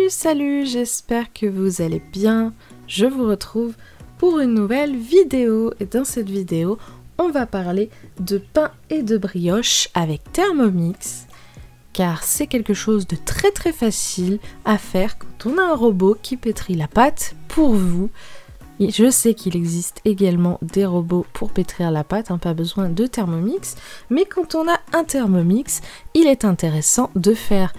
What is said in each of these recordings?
Salut, j'espère que vous allez bien. Je vous retrouve pour une nouvelle vidéo. Et dans cette vidéo, on va parler de pain et de brioche avec Thermomix. Car c'est quelque chose de très facile à faire quand on a un robot qui pétrit la pâte pour vous. Et je sais qu'il existe également des robots pour pétrir la pâte, pas besoin de Thermomix. Mais quand on a un Thermomix, il est intéressant de faire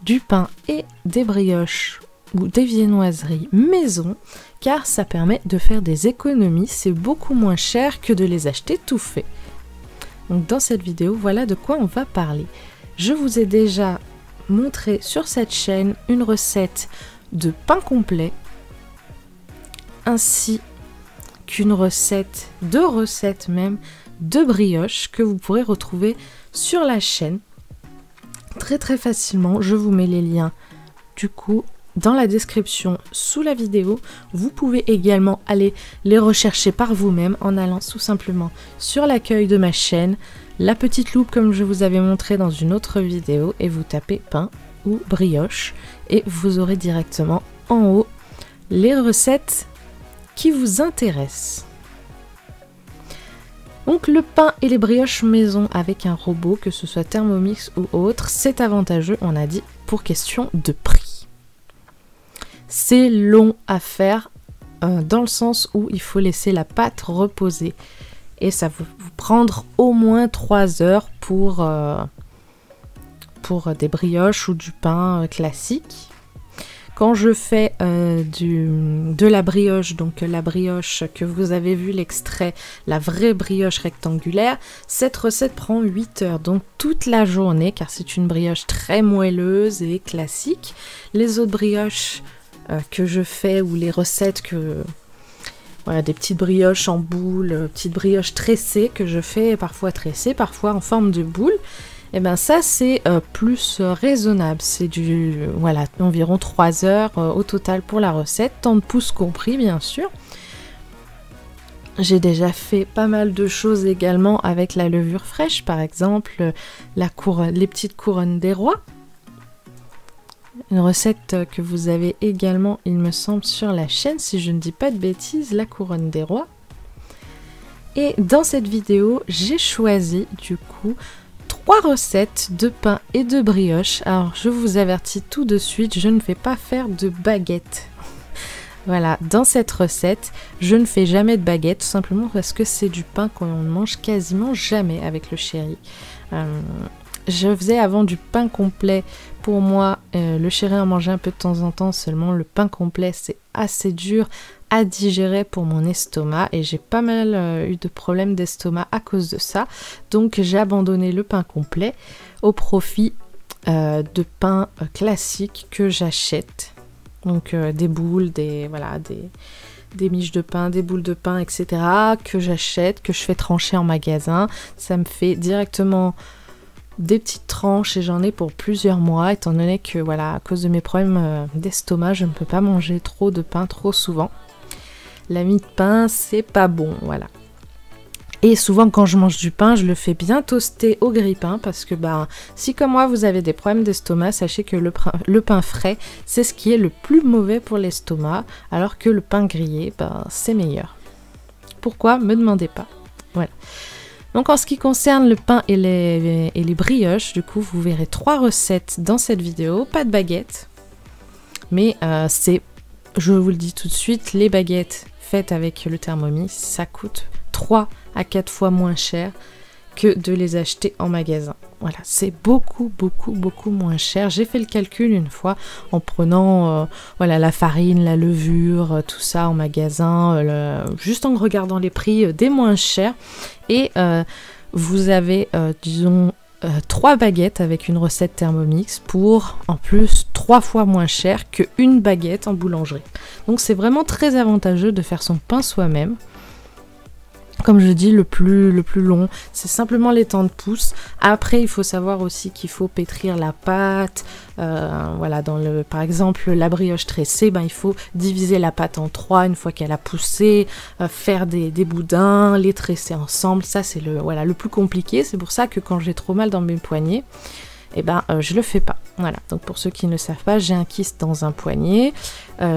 du pain et des brioches ou des viennoiseries maison, car ça permet de faire des économies, c'est beaucoup moins cher que de les acheter tout fait. Donc dans cette vidéo, voilà de quoi on va parler. Je vous ai déjà montré sur cette chaîne une recette de pain complet, ainsi qu'une recette, deux recettes même, de brioche que vous pourrez retrouver sur la chaîne très facilement. Je vous mets les liens du coup dans la description sous la vidéo. Vous pouvez également aller les rechercher par vous-même en allant tout simplement sur l'accueil de ma chaîne, la petite loupe comme je vous avais montré dans une autre vidéo, et vous tapez pain ou brioche et vous aurez directement en haut les recettes qui vous intéressent. Donc le pain et les brioches maison avec un robot, que ce soit Thermomix ou autre, c'est avantageux, on a dit, pour question de prix. C'est long à faire dans le sens où il faut laisser la pâte reposer. Et ça va vous prendre au moins 3 heures pour des brioches ou du pain classique. Quand je fais de la brioche, donc la brioche que vous avez vu l'extrait, la vraie brioche rectangulaire, cette recette prend 8 heures, donc toute la journée, car c'est une brioche très moelleuse et classique. Les autres brioches que je fais, ou les recettes que... Voilà, des petites brioches en boule, petites brioches tressées que je fais, parfois tressées, parfois en forme de boule. Et bien ça c'est plus raisonnable, c'est environ 3 heures au total pour la recette, temps de pouce compris bien sûr. J'ai déjà fait pas mal de choses également avec la levure fraîche, par exemple les petites couronnes des rois. Une recette que vous avez également, il me semble, sur la chaîne, si je ne dis pas de bêtises, la couronne des rois. Et dans cette vidéo, j'ai choisi du coup 3 recettes de pain et de brioche. Alors je vous avertis tout de suite, je ne vais pas faire de baguette. Voilà, dans cette recette, je ne fais jamais de baguette, tout simplement parce que c'est du pain qu'on ne mange quasiment jamais avec le chéri. Je faisais avant du pain complet. Pour moi, le chéri en mangeait un peu de temps en temps, seulement le pain complet c'est assez dur à digérer pour mon estomac et j'ai pas mal eu de problèmes d'estomac à cause de ça. Donc j'ai abandonné le pain complet au profit de pain classique que j'achète. Donc des boules, des miches de pain, des boules de pain, etc. que j'achète, que je fais trancher en magasin. Ça me fait directement des petites tranches et j'en ai pour plusieurs mois, étant donné que à cause de mes problèmes d'estomac, je ne peux pas manger trop de pain trop souvent. La mie de pain, c'est pas bon, voilà. Et souvent quand je mange du pain, je le fais bien toaster au grille-pain parce que si comme moi vous avez des problèmes d'estomac, sachez que le pain frais, c'est ce qui est le plus mauvais pour l'estomac, alors que le pain grillé, c'est meilleur. Pourquoi? Me demandez pas. Voilà. Donc en ce qui concerne le pain et les brioches, du coup vous verrez 3 recettes dans cette vidéo, pas de baguette, mais je vous le dis tout de suite, les baguettes faites avec le Thermomix, ça coûte 3 à 4 fois moins cher que de les acheter en magasin. Voilà, c'est beaucoup moins cher. J'ai fait le calcul une fois en prenant la farine, la levure, tout ça en magasin, juste en regardant les prix des moins chers. Et vous avez, disons, 3 baguettes avec une recette Thermomix pour, en plus, 3 fois moins cher qu'une baguette en boulangerie. Donc c'est vraiment très avantageux de faire son pain soi-même. Comme je dis, le plus long, c'est simplement les temps de pouce. Après, il faut savoir aussi qu'il faut pétrir la pâte. Par exemple, la brioche tressée, il faut diviser la pâte en 3 une fois qu'elle a poussé, faire des boudins, les tresser ensemble. Ça, c'est le plus compliqué. C'est pour ça que quand j'ai trop mal dans mes poignets, et ben je le fais pas. Voilà, donc pour ceux qui ne le savent pas, j'ai un kyste dans un poignet,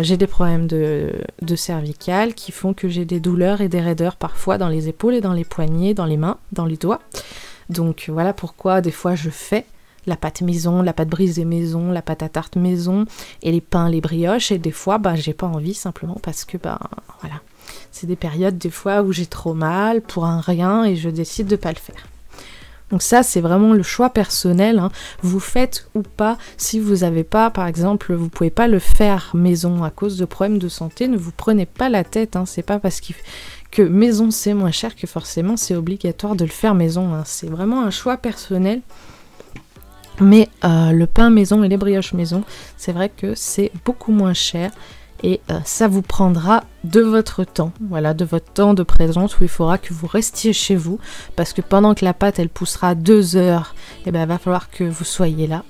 j'ai des problèmes de cervicales qui font que j'ai des douleurs et des raideurs parfois dans les épaules et dans les poignets, dans les mains, dans les doigts. Donc voilà pourquoi des fois je fais la pâte maison, la pâte brisée maison, la pâte à tarte maison et les pains, les brioches, et des fois j'ai pas envie simplement parce que voilà, c'est des périodes des fois où j'ai trop mal pour un rien et je décide de pas le faire. Donc ça, c'est vraiment le choix personnel, hein. Vous faites ou pas, si vous n'avez pas, par exemple, vous pouvez pas le faire maison à cause de problèmes de santé, ne vous prenez pas la tête, hein. C'est pas parce que maison c'est moins cher que forcément c'est obligatoire de le faire maison, hein. C'est vraiment un choix personnel. Mais le pain maison et les brioches maison, c'est vrai que c'est beaucoup moins cher. Et ça vous prendra de votre temps, voilà, de votre temps de présence où il faudra que vous restiez chez vous, parce que pendant que la pâte elle poussera 2 heures, et ben il va falloir que vous soyez là.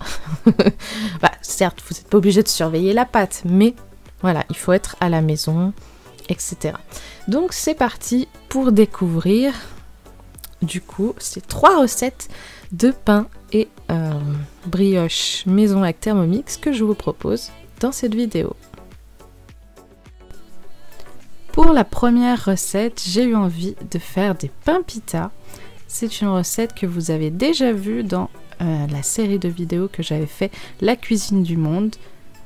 Certes, vous n'êtes pas obligé de surveiller la pâte, mais voilà, il faut être à la maison, etc. Donc c'est parti pour découvrir, du coup, ces 3 recettes de pain et brioche maison avec Thermomix que je vous propose dans cette vidéo. Pour la première recette, j'ai eu envie de faire des pains pita. C'est une recette que vous avez déjà vue dans la série de vidéos que j'avais fait, La cuisine du monde.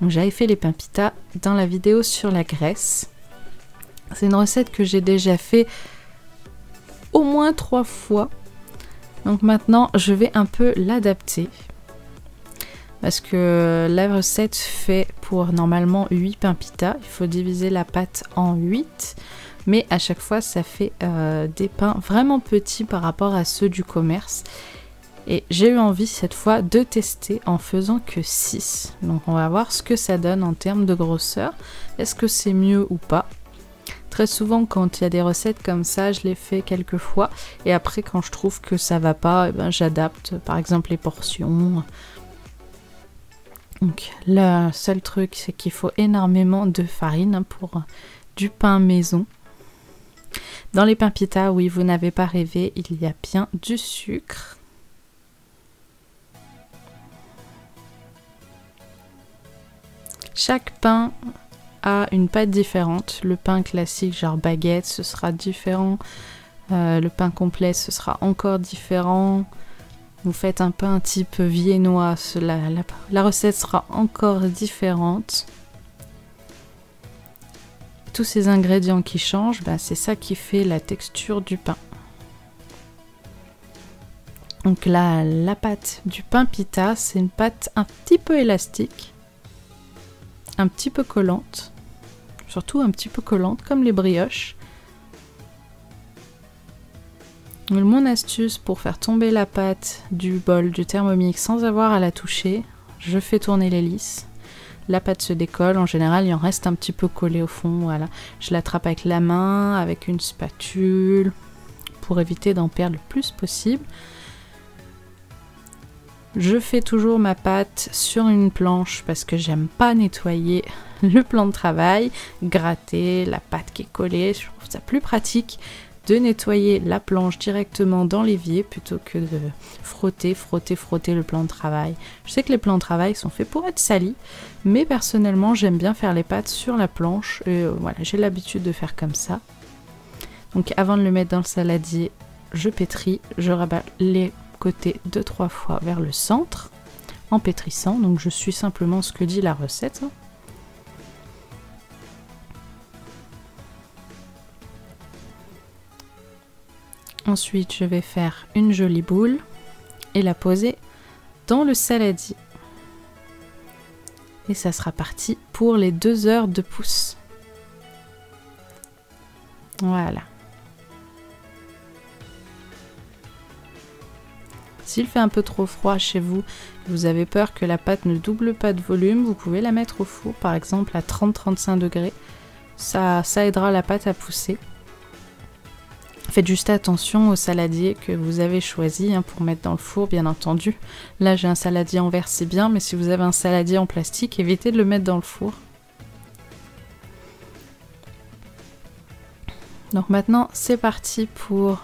Donc j'avais fait les pains pita dans la vidéo sur la Grèce. C'est une recette que j'ai déjà fait au moins 3 fois. Donc maintenant, je vais un peu l'adapter. Parce que la recette fait pour normalement 8 pains pita. Il faut diviser la pâte en 8. Mais à chaque fois, ça fait des pains vraiment petits par rapport à ceux du commerce. Et j'ai eu envie cette fois de tester en faisant que 6. Donc on va voir ce que ça donne en termes de grosseur. Est-ce que c'est mieux ou pas? Très souvent, quand il y a des recettes comme ça, je les fais quelques fois. Et après, quand je trouve que ça va pas, j'adapte par exemple les portions. Donc le seul truc, c'est qu'il faut énormément de farine pour du pain maison. Dans les pains pita, oui, vous n'avez pas rêvé, il y a bien du sucre. Chaque pain a une pâte différente. Le pain classique, genre baguette, ce sera différent. Le pain complet, ce sera encore différent. Vous faites un pain type viennois, la recette sera encore différente. Tous ces ingrédients qui changent, c'est ça qui fait la texture du pain. Donc la pâte du pain pita, c'est une pâte un petit peu élastique, un petit peu collante, surtout un petit peu collante comme les brioches. Mon astuce pour faire tomber la pâte du bol du Thermomix sans avoir à la toucher, je fais tourner l'hélice. La pâte se décolle, en général il en reste un petit peu collé au fond, voilà. Je l'attrape avec la main, avec une spatule, pour éviter d'en perdre le plus possible. Je fais toujours ma pâte sur une planche parce que j'aime pas nettoyer le plan de travail, gratter la pâte qui est collée, je trouve ça plus pratique de nettoyer la planche directement dans l'évier plutôt que de frotter le plan de travail. Je sais que les plans de travail sont faits pour être salis, mais personnellement j'aime bien faire les pâtes sur la planche et voilà, j'ai l'habitude de faire comme ça. Donc avant de le mettre dans le saladier, je pétris, je rabats les côtés 2-3 fois vers le centre en pétrissant, donc je suis simplement ce que dit la recette. Ensuite, je vais faire une jolie boule et la poser dans le saladier. Et ça sera parti pour les 2 heures de pousse. Voilà. S'il fait un peu trop froid chez vous, vous avez peur que la pâte ne double pas de volume, vous pouvez la mettre au four, par exemple à 30-35 degrés. Ça aidera la pâte à pousser. Faites juste attention au saladier que vous avez choisi pour mettre dans le four, bien entendu. Là, j'ai un saladier en verre, c'est bien, mais si vous avez un saladier en plastique, évitez de le mettre dans le four. Donc maintenant, c'est parti pour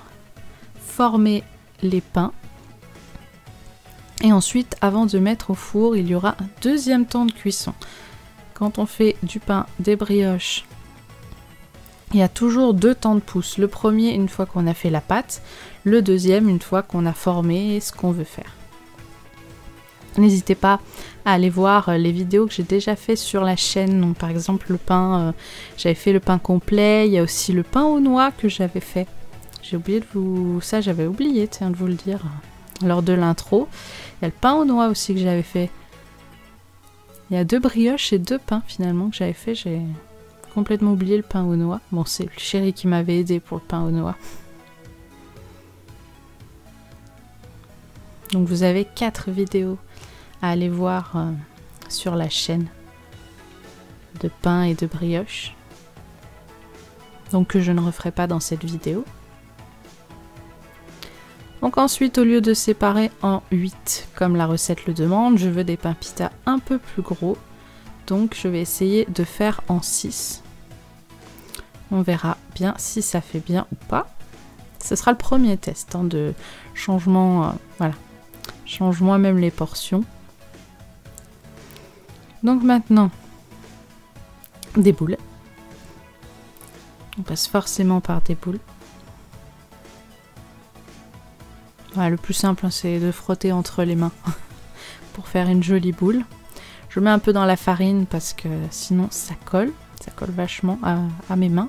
former les pains. Et ensuite, avant de mettre au four, il y aura un deuxième temps de cuisson. Quand on fait du pain, des brioches, il y a toujours 2 temps de pouce. Le premier, une fois qu'on a fait la pâte. Le deuxième, une fois qu'on a formé ce qu'on veut faire. N'hésitez pas à aller voir les vidéos que j'ai déjà fait sur la chaîne. Donc, par exemple, le pain, j'avais fait le pain complet. Il y a aussi le pain aux noix que j'avais fait. J'ai oublié de vous... Ça, j'avais oublié, tiens, de vous le dire lors de l'intro. Il y a le pain aux noix aussi que j'avais fait. Il y a 2 brioches et 2 pains finalement que j'avais fait. J'ai complètement oublié le pain aux noix. Bon, c'est le chéri qui m'avait aidé pour le pain aux noix. Donc vous avez 4 vidéos à aller voir sur la chaîne de pain et de brioche. Donc que je ne referai pas dans cette vidéo. Donc ensuite, au lieu de séparer en 8, comme la recette le demande, je veux des pains pita un peu plus gros. Donc je vais essayer de faire en 6. On verra bien si ça fait bien ou pas. Ce sera le premier test de changement. Voilà. Change moi-même les portions. Donc maintenant, des boules. On passe forcément par des boules. Voilà, le plus simple, c'est de frotter entre les mains pour faire une jolie boule. Je mets un peu dans la farine parce que sinon ça colle vachement à mes mains.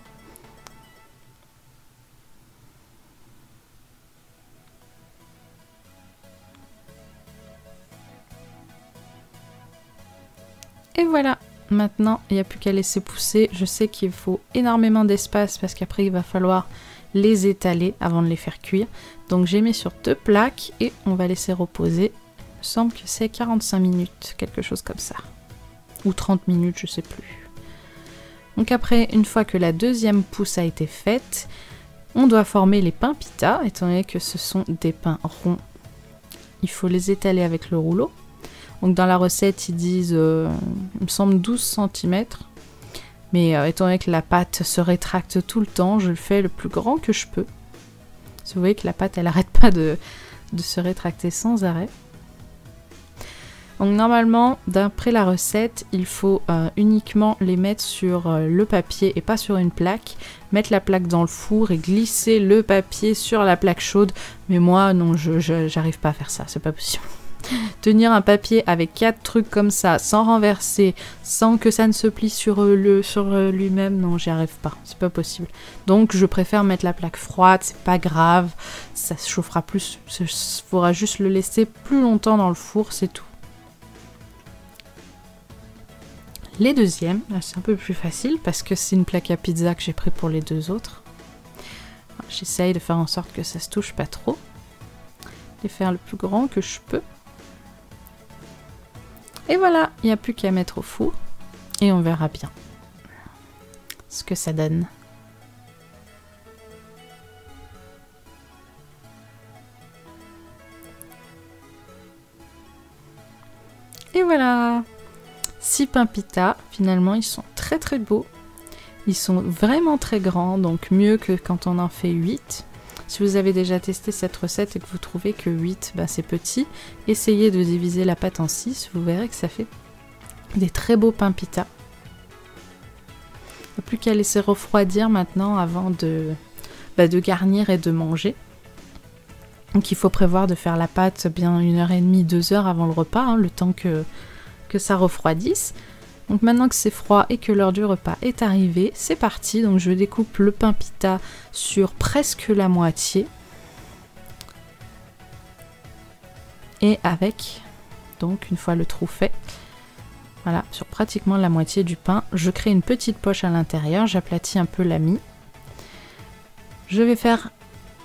Et voilà, maintenant il n'y a plus qu'à laisser pousser. Je sais qu'il faut énormément d'espace parce qu'après il va falloir les étaler avant de les faire cuire. Donc j'ai mis sur 2 plaques et on va laisser reposer. Il me semble que c'est 45 minutes, quelque chose comme ça. Ou 30 minutes, je sais plus. Donc après, une fois que la deuxième pousse a été faite, on doit former les pains pita, étant donné que ce sont des pains ronds. Il faut les étaler avec le rouleau. Donc dans la recette, ils disent, il me semble 12 cm. Mais étant donné que la pâte se rétracte tout le temps, je le fais le plus grand que je peux. Vous voyez que la pâte, elle n'arrête pas de se rétracter sans arrêt. Donc normalement, d'après la recette, il faut uniquement les mettre sur le papier et pas sur une plaque. Mettre la plaque dans le four et glisser le papier sur la plaque chaude. Mais moi, non, j'arrive pas à faire ça, c'est pas possible. Tenir un papier avec 4 trucs comme ça, sans renverser, sans que ça ne se plie sur lui-même, non, j'y arrive pas, c'est pas possible. Donc je préfère mettre la plaque froide, c'est pas grave, ça se chauffera plus, il faudra juste le laisser plus longtemps dans le four, c'est tout. Les deuxièmes, là c'est un peu plus facile parce que c'est une plaque à pizza que j'ai pris pour les 2 autres. J'essaye de faire en sorte que ça se touche pas trop. Et faire le plus grand que je peux. Et voilà, il n'y a plus qu'à mettre au four et on verra bien ce que ça donne. Et voilà, 6 pains pita, finalement ils sont très très beaux. Ils sont vraiment très grands, donc mieux que quand on en fait 8. Si vous avez déjà testé cette recette et que vous trouvez que 8, c'est petit, essayez de diviser la pâte en 6, vous verrez que ça fait des très beaux pains pita. Il n'y a plus qu'à laisser refroidir maintenant avant de garnir et de manger. Donc il faut prévoir de faire la pâte bien 1h30, 2 heures avant le repas, le temps que ça refroidisse. Donc maintenant que c'est froid et que l'heure du repas est arrivée, c'est parti. Donc je découpe le pain pita sur presque la moitié. Et avec, donc une fois le trou fait, voilà, sur pratiquement la moitié du pain, je crée une petite poche à l'intérieur, j'aplatis un peu la mie. Je vais faire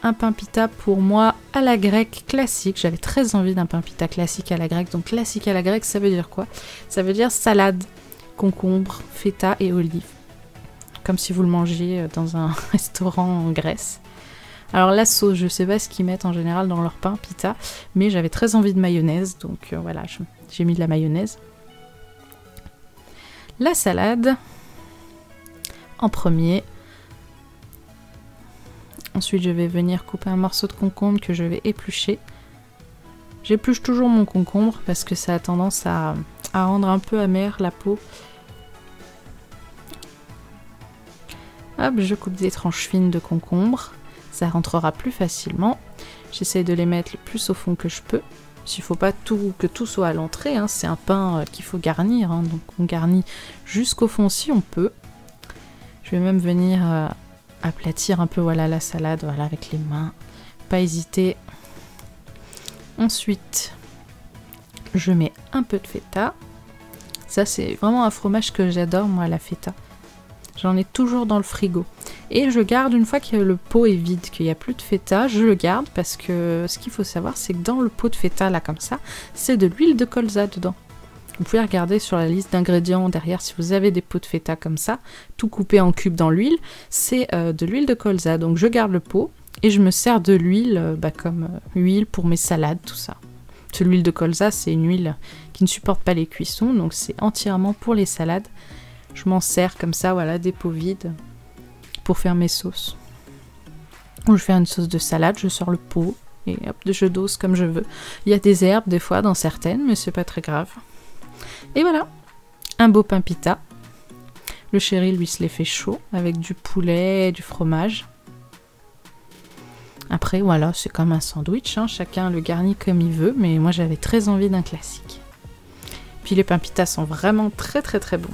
un pain pita pour moi à la grecque classique. J'avais très envie d'un pain pita classique à la grecque. Donc classique à la grecque, ça veut dire quoi? Ça veut dire salade, concombre, feta et olive. Comme si vous le mangiez dans un restaurant en Grèce. Alors la sauce, je sais pas ce qu'ils mettent en général dans leur pain pita, mais j'avais très envie de mayonnaise, donc voilà, j'ai mis de la mayonnaise. La salade en premier. Ensuite, je vais venir couper un morceau de concombre que je vais éplucher. J'épluche toujours mon concombre parce que ça a tendance à rendre un peu amer la peau. Hop, je coupe des tranches fines de concombre. Ça rentrera plus facilement. J'essaye de les mettre le plus au fond que je peux. Il ne faut pas que tout soit à l'entrée, hein. C'est un pain qu'il faut garnir, hein. Donc on garnit jusqu'au fond si on peut. Je vais même venir aplatir un peu voilà, la salade voilà, avec les mains. Pas hésiter. Ensuite, je mets un peu de feta. Ça, c'est vraiment un fromage que j'adore, moi, la feta. J'en ai toujours dans le frigo. Et je garde, une fois que le pot est vide, qu'il n'y a plus de feta, je le garde parce que ce qu'il faut savoir, c'est que dans le pot de feta, là, comme ça, c'est de l'huile de colza dedans. Vous pouvez regarder sur la liste d'ingrédients derrière si vous avez des pots de feta comme ça, tout coupé en cubes dans l'huile, c'est de l'huile de colza. Donc je garde le pot et je me sers de l'huile comme huile pour mes salades, tout ça. Parce que l'huile de colza, c'est une huile qui ne supporte pas les cuissons, donc c'est entièrement pour les salades. Je m'en sers comme ça, voilà, des pots vides pour faire mes sauces. Je fais une sauce de salade, je sors le pot et hop, je dose comme je veux. Il y a des herbes des fois dans certaines, mais c'est pas très grave. Et voilà, un beau pain pita. Le chéri, lui, se les fait chaud avec du poulet, du fromage. Après, voilà, c'est comme un sandwich, hein. Chacun le garnit comme il veut, mais moi j'avais très envie d'un classique. Puis les pains pita sont vraiment très très très bons.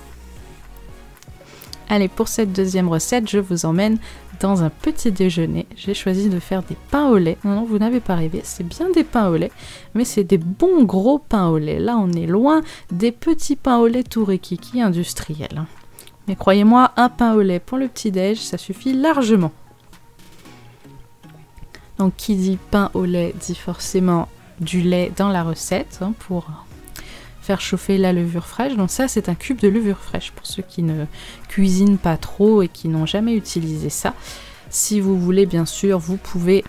Allez, pour cette deuxième recette, je vous emmène dans un petit déjeuner. J'ai choisi de faire des pains au lait. Non, vous n'avez pas rêvé, c'est bien des pains au lait, mais c'est des bons gros pains au lait. Là, on est loin des petits pains au lait tout rikiki industriels. Mais croyez-moi, un pain au lait pour le petit-déj, ça suffit largement. Donc, qui dit pain au lait dit forcément du lait dans la recette, hein, pour faire chauffer la levure fraîche. Donc ça, c'est un cube de levure fraîche pour ceux qui ne cuisinent pas trop et qui n'ont jamais utilisé ça. Si vous voulez, bien sûr, vous pouvez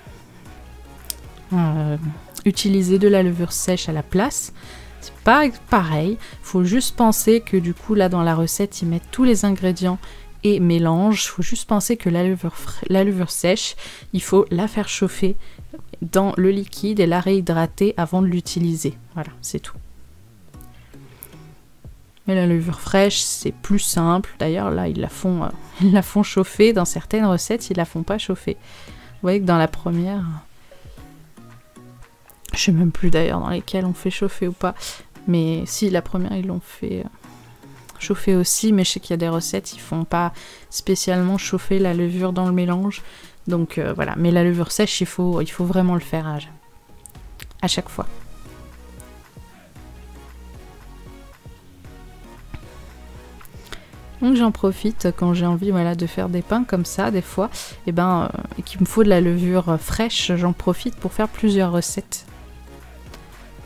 utiliser de la levure sèche à la place. C'est pas pareil. Il faut juste penser que du coup, là, dans la recette, ils mettent tous les ingrédients et mélangent. Il faut juste penser que la levure sèche, il faut la faire chauffer dans le liquide et la réhydrater avant de l'utiliser. Voilà, c'est tout. Mais la levure fraîche, c'est plus simple. D'ailleurs, là, ils la font chauffer. Dans certaines recettes, ils la font pas chauffer. Vous voyez que dans la première, je sais même plus d'ailleurs dans lesquelles on fait chauffer ou pas. Mais si, la première, ils l'ont fait chauffer aussi. Mais je sais qu'il y a des recettes, ils font pas spécialement chauffer la levure dans le mélange. Donc voilà. Mais la levure sèche, il faut vraiment le faire à chaque fois. Donc j'en profite quand j'ai envie de faire des pains comme ça, des fois, et qu'il me faut de la levure fraîche, j'en profite pour faire plusieurs recettes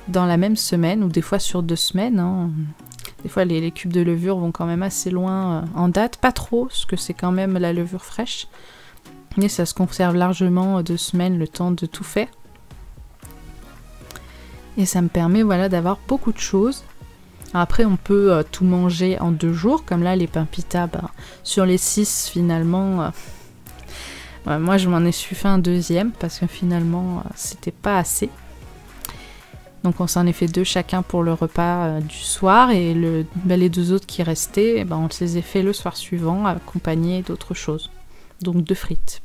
dans la même semaine, ou des fois sur 2 semaines. Hein. Des fois les cubes de levure vont quand même assez loin en date, pas trop, parce que c'est quand même la levure fraîche. Mais ça se conserve largement 2 semaines, le temps de tout faire. Et ça me permet d'avoir beaucoup de choses. Après, on peut tout manger en 2 jours, comme là, les pains pita, sur les 6, finalement, moi, je m'en ai su fait un deuxième, parce que finalement, c'était pas assez. Donc, on s'en est fait 2 chacun pour le repas du soir, et les 2 autres qui restaient, on se les a fait le soir suivant, accompagnés d'autres choses. Donc, de frites.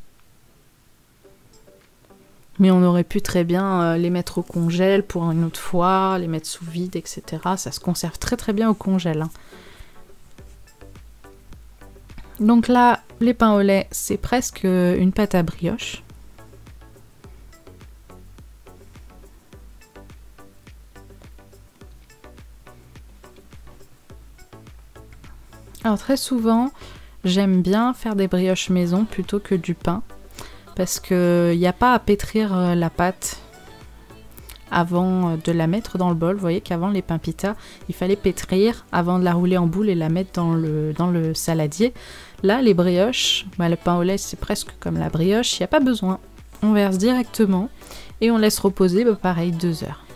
Mais on aurait pu très bien les mettre au congèle pour une autre fois, les mettre sous vide, etc. Ça se conserve très très bien au congèle. Hein. Donc là, les pains au lait, c'est presque une pâte à brioche. Alors très souvent, j'aime bien faire des brioches maison plutôt que du pain. Parce qu'il n'y a pas à pétrir la pâte avant de la mettre dans le bol. Vous voyez qu'avant les pains pita, il fallait pétrir avant de la rouler en boule et la mettre dans le saladier. Là, les brioches, le pain au lait, c'est presque comme la brioche, il n'y a pas besoin. On verse directement et on laisse reposer, pareil, 2 heures.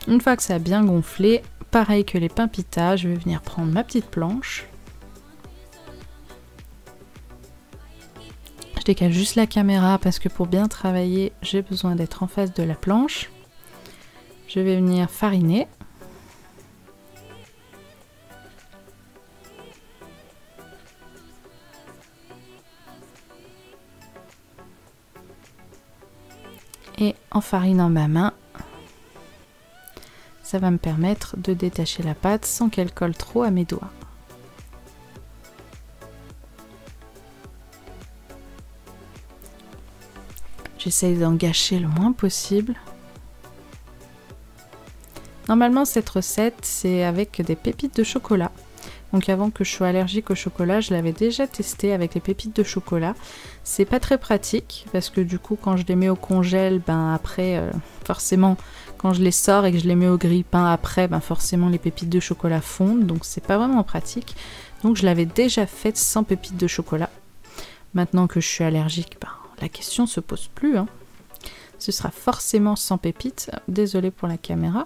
Une fois que ça a bien gonflé, pareil que les pains pita, je vais venir prendre ma petite planche. décale juste la caméra parce que pour bien travailler, j'ai besoin d'être en face de la planche. Je vais venir fariner. Et en farinant ma main, ça va me permettre de détacher la pâte sans qu'elle colle trop à mes doigts. J'essaye d'en gâcher le moins possible. Normalement, cette recette, c'est avec des pépites de chocolat. Donc avant que je sois allergique au chocolat, je l'avais déjà testé avec les pépites de chocolat. C'est pas très pratique parce que du coup quand je les mets au congèle, ben après forcément quand je les sors et que je les mets au grille-pain après, ben forcément les pépites de chocolat fondent, donc c'est pas vraiment pratique. Donc je l'avais déjà faite sans pépites de chocolat. Maintenant que je suis allergique, ben, la question se pose plus, hein. Ce sera forcément sans pépites. Désolée pour la caméra.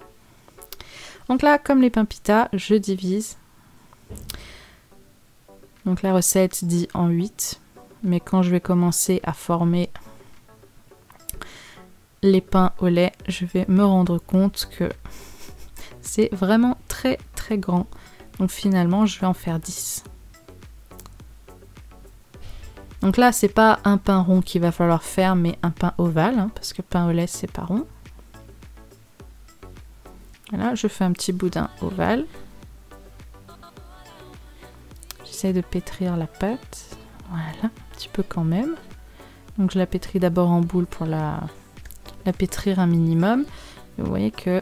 Donc là, comme les pains pita, je divise. Donc la recette dit en 8, mais quand je vais commencer à former les pains au lait, je vais me rendre compte que c'est vraiment très très grand. Donc finalement, je vais en faire 10. Donc là, c'est pas un pain rond qu'il va falloir faire, mais un pain ovale, hein, parce que pain au lait, c'est pas rond. Voilà, je fais un petit boudin ovale. J'essaie de pétrir la pâte, voilà, un petit peu quand même. Donc je la pétris d'abord en boule pour la pétrir un minimum. Et vous voyez que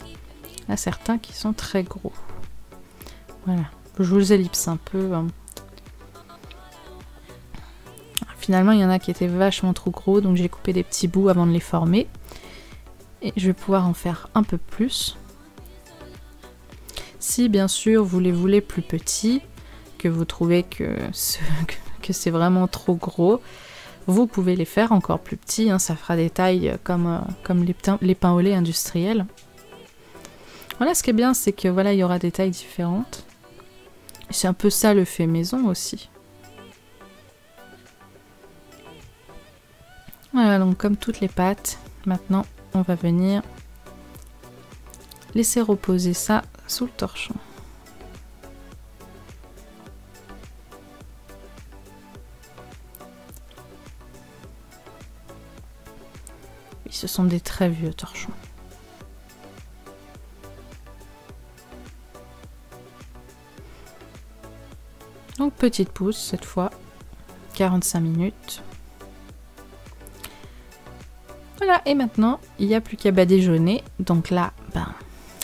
il y a certains qui sont très gros. Voilà, je vous ellipse un peu. Hein. Finalement, il y en a qui étaient vachement trop gros, donc j'ai coupé des petits bouts avant de les former. Et je vais pouvoir en faire un peu plus. Si bien sûr vous les voulez plus petits, que vous trouvez que c'est vraiment trop gros, vous pouvez les faire encore plus petits, hein, ça fera des tailles comme les pains au lait industriels. Voilà, ce qui est bien, c'est que voilà, il y aura des tailles différentes. C'est un peu ça le fait maison aussi. Voilà, donc comme toutes les pâtes, maintenant on va venir laisser reposer ça sous le torchon. Oui, ce sont des très vieux torchons. Donc petite pousse cette fois, 45 minutes. Voilà, et maintenant, il n'y a plus qu'à badigeonner. Donc là, ben,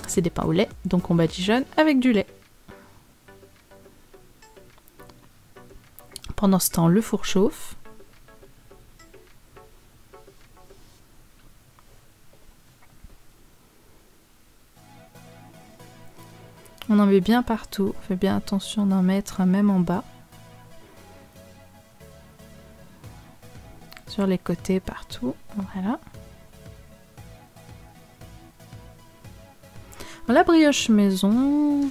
c'est des pains au lait, donc on badigeonne avec du lait. Pendant ce temps, le four chauffe. On en met bien partout, fait bien attention d'en mettre même en bas. Sur les côtés, partout, voilà. La brioche maison,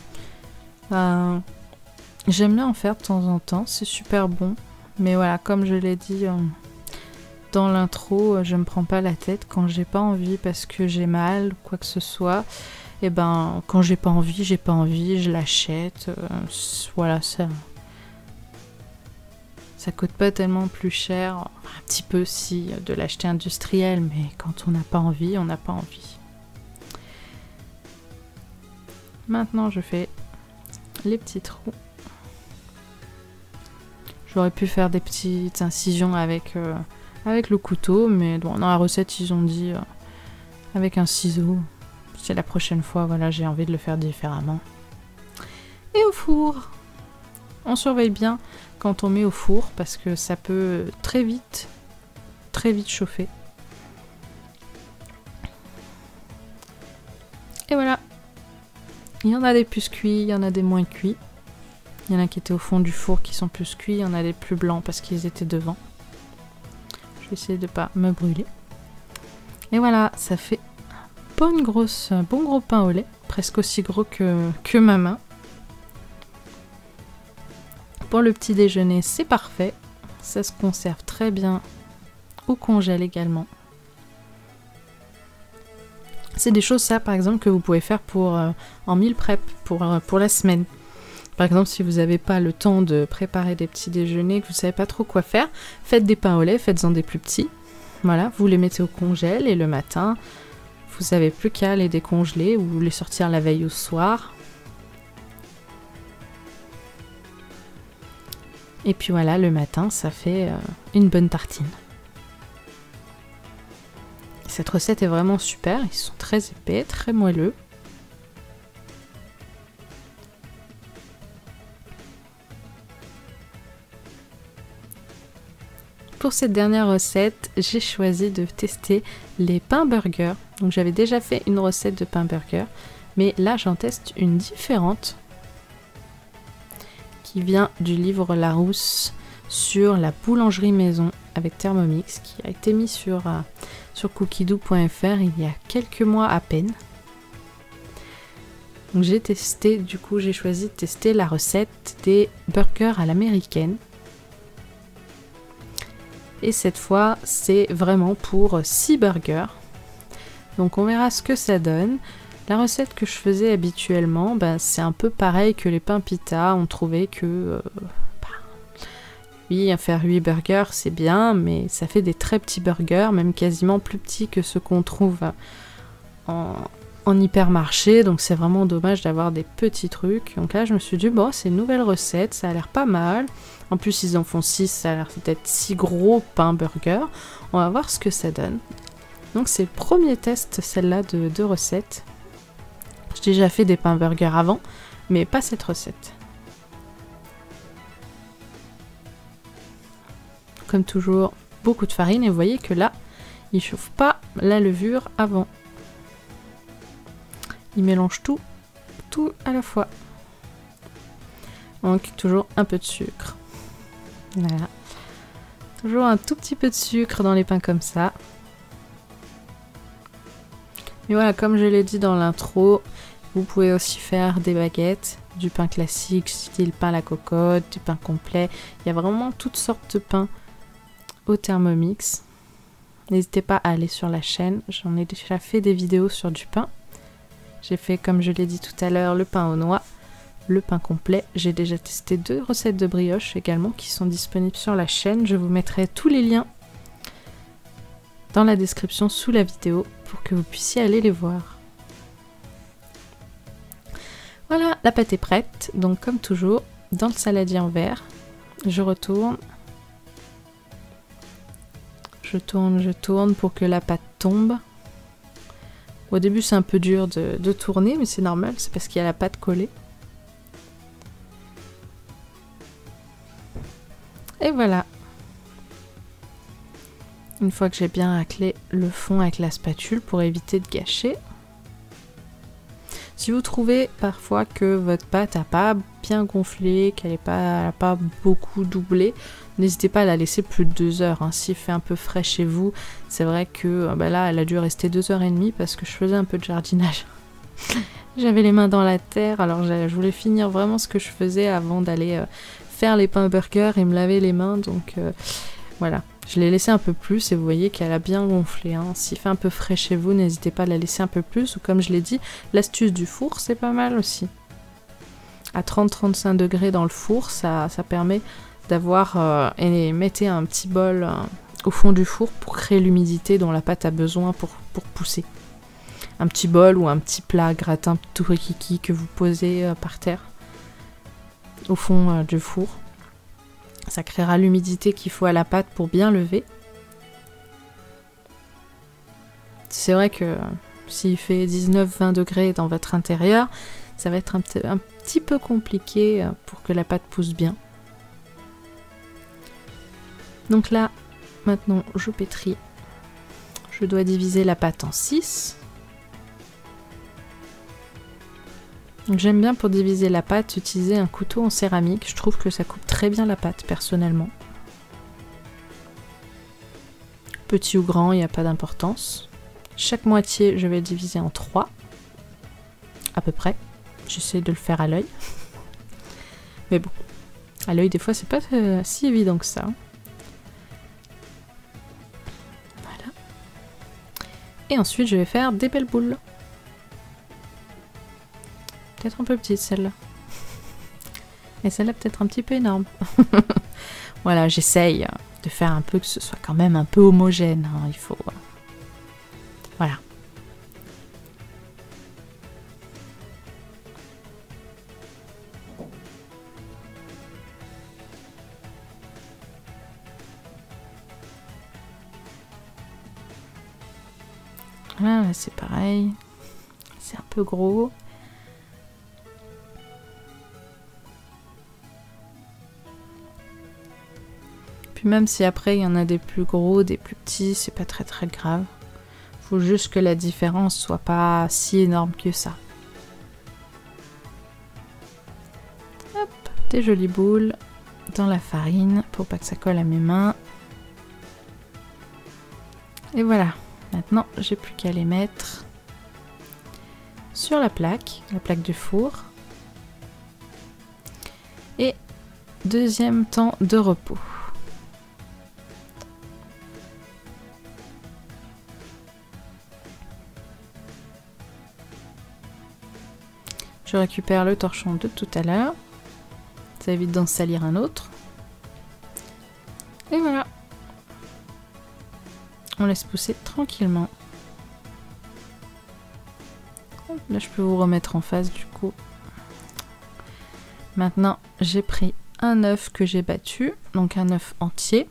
j'aime bien en faire de temps en temps, c'est super bon. Mais voilà, comme je l'ai dit dans l'intro, je me prends pas la tête quand j'ai pas envie parce que j'ai mal ou quoi que ce soit. Et ben, quand j'ai pas envie, je l'achète. Voilà, ça coûte pas tellement plus cher, un petit peu si de l'acheter industriel, mais quand on n'a pas envie, on n'a pas envie. Maintenant, je fais les petits trous. J'aurais pu faire des petites incisions avec le couteau, mais bon, dans la recette, ils ont dit avec un ciseau. C'est la prochaine fois, voilà, j'ai envie de le faire différemment. Et au four, on surveille bien quand on met au four parce que ça peut très vite chauffer. Et voilà. Il y en a des plus cuits, il y en a des moins cuits. Il y en a qui étaient au fond du four qui sont plus cuits, il y en a des plus blancs parce qu'ils étaient devant. Je vais essayer de pas me brûler. Et voilà, ça fait un bon gros pain au lait, presque aussi gros que ma main. Pour le petit déjeuner, c'est parfait. Ça se conserve très bien au congèle également. C'est des choses, ça, par exemple, que vous pouvez faire pour en meal prep, pour la semaine. Par exemple, si vous n'avez pas le temps de préparer des petits déjeuners, que vous ne savez pas trop quoi faire, faites des pains au lait, faites-en des plus petits. Voilà, vous les mettez au congèle et le matin, vous n'avez plus qu'à les décongeler ou les sortir la veille au soir. Et puis voilà, le matin, ça fait une bonne tartine. Cette recette est vraiment super, ils sont très épais, très moelleux. Pour cette dernière recette, j'ai choisi de tester les pains burgers. Donc j'avais déjà fait une recette de pain burger, mais là j'en teste une différente qui vient du livre Larousse sur la boulangerie maison avec Thermomix, qui a été mis sur cookiedoo.fr il y a quelques mois à peine. Donc j'ai testé, du coup j'ai choisi de tester la recette des burgers à l'américaine. Et cette fois, c'est vraiment pour 6 burgers. Donc on verra ce que ça donne. La recette que je faisais habituellement, c'est un peu pareil que les pains pita. On trouvait que, oui, faire 8 burgers, c'est bien, mais ça fait des très petits burgers, même quasiment plus petits que ceux qu'on trouve en hypermarché. Donc c'est vraiment dommage d'avoir des petits trucs. Donc là, je me suis dit, bon, c'est une nouvelle recette, ça a l'air pas mal. En plus, ils en font 6, ça a l'air d'être 6 gros pains burgers. On va voir ce que ça donne. Donc c'est le premier test, celle-là, de recette. J'ai déjà fait des pains burgers avant, mais pas cette recette. Comme toujours, beaucoup de farine. Et vous voyez que là, il ne chauffe pas la levure avant. Il mélange tout à la fois. Donc toujours un peu de sucre. Voilà. Toujours un tout petit peu de sucre dans les pains comme ça. Mais voilà, comme je l'ai dit dans l'intro, vous pouvez aussi faire des baguettes, du pain classique, style pain à la cocotte, du pain complet. Il y a vraiment toutes sortes de pains au Thermomix. N'hésitez pas à aller sur la chaîne, j'en ai déjà fait des vidéos sur du pain. J'ai fait, comme je l'ai dit tout à l'heure, le pain aux noix, le pain complet. J'ai déjà testé 2 recettes de brioche également qui sont disponibles sur la chaîne. Je vous mettrai tous les liens dans la description sous la vidéo pour que vous puissiez aller les voir. Voilà, la pâte est prête. Donc comme toujours, dans le saladier en verre, je retourne. Je tourne pour que la pâte tombe. Au début c'est un peu dur de tourner, mais c'est normal, c'est parce qu'il y a la pâte collée. Et voilà. Une fois que j'ai bien raclé le fond avec la spatule pour éviter de gâcher. Si vous trouvez parfois que votre pâte n'a pas bien gonflé, qu'elle n'a pas beaucoup doublé, n'hésitez pas à la laisser plus de 2 heures. Hein. S'il fait un peu frais chez vous, c'est vrai que là, elle a dû rester 2h30 parce que je faisais un peu de jardinage. J'avais les mains dans la terre, alors je voulais finir vraiment ce que je faisais avant d'aller faire les pains burgers et me laver les mains. Donc voilà, je l'ai laissé un peu plus et vous voyez qu'elle a bien gonflé. Hein. S'il fait un peu frais chez vous, n'hésitez pas à la laisser un peu plus. Ou comme je l'ai dit, l'astuce du four, c'est pas mal aussi. À 30-35 degrés dans le four, ça permet d'avoir... et mettez un petit bol au fond du four pour créer l'humidité dont la pâte a besoin pour pousser. Un petit bol ou un petit plat gratin tout rikiki que vous posez par terre au fond du four. Ça créera l'humidité qu'il faut à la pâte pour bien lever. C'est vrai que s'il fait 19-20 degrés dans votre intérieur, ça va être un petit peu compliqué pour que la pâte pousse bien. Donc là, maintenant, je pétris. Je dois diviser la pâte en 6. Donc j'aime bien pour diviser la pâte utiliser un couteau en céramique. Je trouve que ça coupe très bien la pâte personnellement. Petit ou grand, il n'y a pas d'importance. Chaque moitié, je vais le diviser en 3. À peu près. J'essaie de le faire à l'œil. Mais bon, à l'œil des fois c'est pas si évident que ça. Et ensuite, je vais faire des belles boules. Peut-être un peu petite celle-là. Et celle-là peut-être un petit peu énorme. Voilà, j'essaye de faire un peu que ce soit quand même un peu homogène. Hein, il faut... Voilà. Là, c'est pareil. C'est un peu gros. Puis même si après il y en a des plus gros, des plus petits, c'est pas très grave. Faut juste que la différence soit pas si énorme que ça. Hop, des jolies boules dans la farine pour pas que ça colle à mes mains. Et voilà. Maintenant, j'ai plus qu'à les mettre sur la plaque du four. Et deuxième temps de repos. Je récupère le torchon de tout à l'heure. Ça évite d'en salir un autre. Et voilà. On laisse pousser tranquillement. Là, je peux vous remettre en face du coup. Maintenant, j'ai pris un œuf que j'ai battu, donc un œuf entier.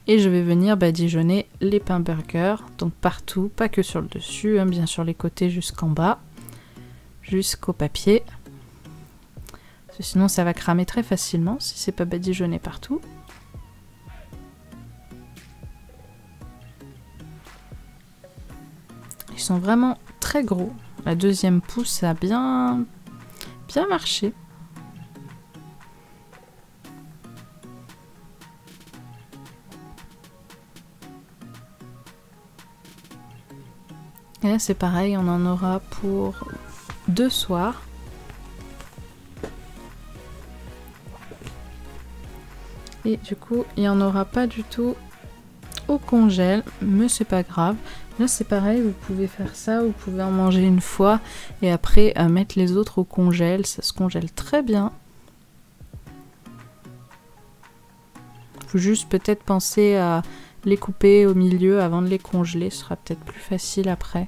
Et je vais venir badigeonner les pains burgers, donc partout, pas que sur le dessus, hein, bien sur les côtés jusqu'en bas, jusqu'au papier. Parce que sinon, ça va cramer très facilement si c'est pas badigeonné partout. Ils sont vraiment très gros. La deuxième pousse a bien marché. Et là c'est pareil, on en aura pour 2 soirs. Et du coup, il n'y en aura pas du tout au congèle, mais c'est pas grave. Là c'est pareil, vous pouvez faire ça, vous pouvez en manger une fois et après mettre les autres au congèle, ça se congèle très bien. Faut juste peut-être penser à les couper au milieu avant de les congeler, ce sera peut-être plus facile après.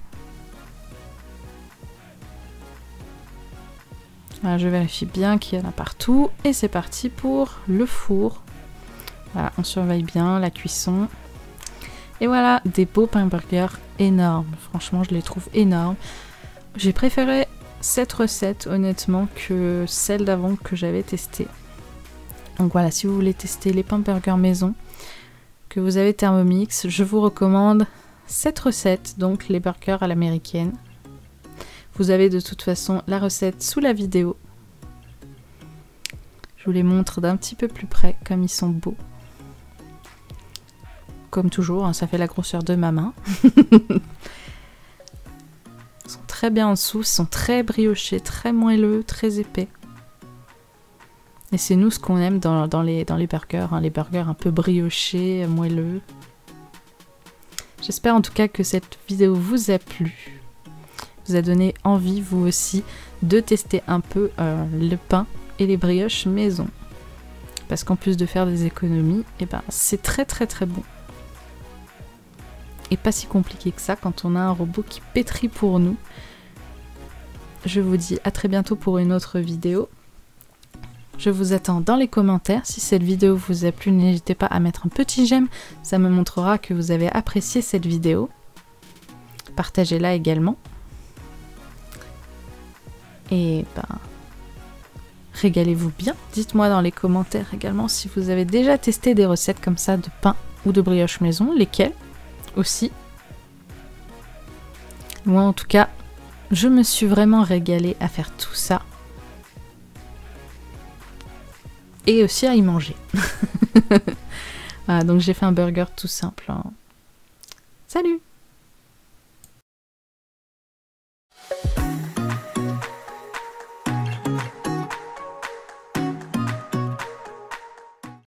Voilà, je vérifie bien qu'il y en a partout et c'est parti pour le four. Voilà, on surveille bien la cuisson. Et voilà, des beaux pains burgers énormes. Franchement, je les trouve énormes. J'ai préféré cette recette, honnêtement, que celle d'avant que j'avais testée. Donc voilà, si vous voulez tester les pains burgers maison, que vous avez Thermomix, je vous recommande cette recette, donc les burgers à l'américaine. Vous avez de toute façon la recette sous la vidéo. Je vous les montre d'un petit peu plus près, comme ils sont beaux. Comme toujours, hein, ça fait la grosseur de ma main. Ils sont très bien en dessous, ils sont très briochés, très moelleux, très épais. Et c'est nous ce qu'on aime dans les burgers, hein, les burgers un peu briochés, moelleux. J'espère en tout cas que cette vidéo vous a plu. Vous a donné envie, vous aussi, de tester un peu le pain et les brioches maison. Parce qu'en plus de faire des économies, eh ben, c'est très bon. Et pas si compliqué que ça quand on a un robot qui pétrit pour nous. Je vous dis à très bientôt pour une autre vidéo. Je vous attends dans les commentaires. Si cette vidéo vous a plu, n'hésitez pas à mettre un petit j'aime. Ça me montrera que vous avez apprécié cette vidéo. Partagez-la également. Et ben, régalez-vous bien. Dites-moi dans les commentaires également si vous avez déjà testé des recettes comme ça de pain ou de brioche maison, lesquelles aussi. Moi en tout cas, je me suis vraiment régalée à faire tout ça. Et aussi à y manger. Voilà, donc j'ai fait un burger tout simple. Hein. Salut!